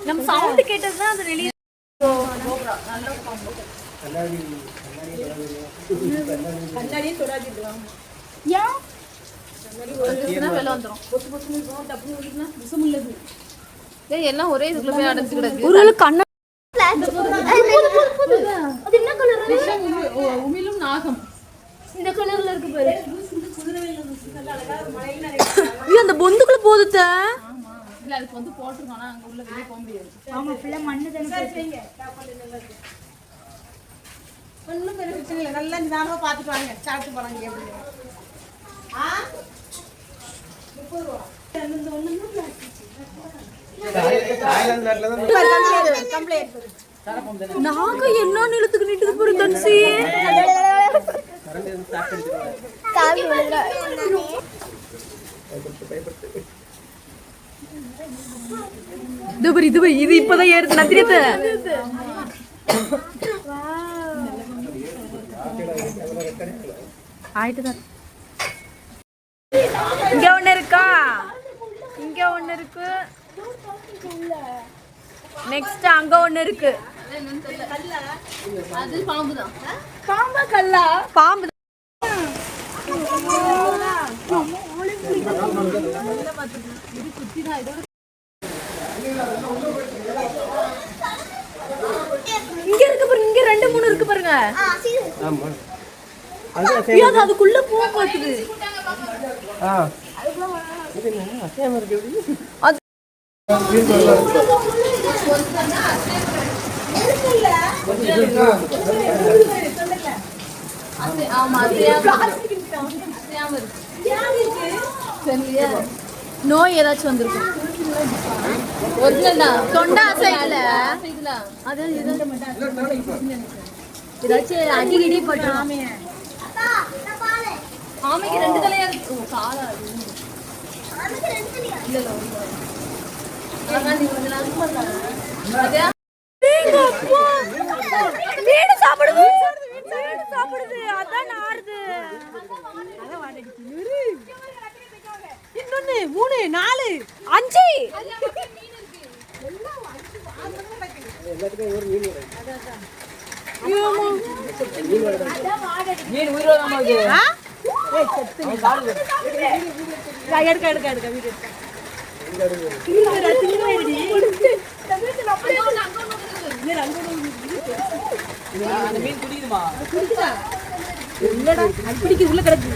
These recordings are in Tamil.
நம்ம சவுண்ட் கேட்டதுதான் அது வெளியே கண்ணாடியே தொடாதீங்க. ஏன் எல்லாம் ஒரே இதுக்குள்ள போய் அடைஞ்சு கிடக்கு. ஒரு கண்ணா உமிழும் நாகம் இந்த கலர்ல இருக்கு பாரு. அந்த பொந்துக்குள்ள போகுது. இல்ல அதுக்கு வந்து போட்டுருக்கானா அங்க உள்ள வெளிய போக முடியாது. ஆமா ஃபுல்லா மண்ணு தான போறீங்க. ஒண்ணும் பெரிய பிரச்சனை இல்ல. நல்லா நிதானமா பாத்துட்டு வாங்க. சாப்பிட்டு போறாங்க எப்படி. நாங்க என்ன நிலத்துக்கு நீட்டுக்கு போற தன்சி இது இப்பதான் ஏறுது நத்திரியத்தை ஆயிட்டுதான். இங்க ஒண்ணு இருக்கா, இங்க ஒண்ணு இருக்கு, நெக்ஸ்ட் அங்க ஒண்ணு இருக்கு. அது பாம்பு தான். பாம்பா கல்லா? பாம்பு. இங்க இருக்கு பாருங்க, இங்க 2 3 இருக்கு பாருங்க. ஆமா அதுக்குள்ள பூ போகுது. நோய் ஏதாச்சும் வந்திருக்கும். தொண்டா சைடுல ஏதாச்சும் அடிக்கடி போட்டு ஆமைக்கு 2 தலையா இருக்கு. காலா வீடு சாப்பிடுது, அதான் ஆறுது. இன்னொன்னு 3 4 5 மீன் உயிரோதமா உள்ள கிடக்கு.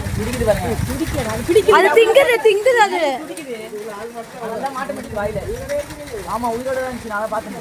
ஆமா உயிரோட இருந்துச்சு. நான் பார்த்தேன்.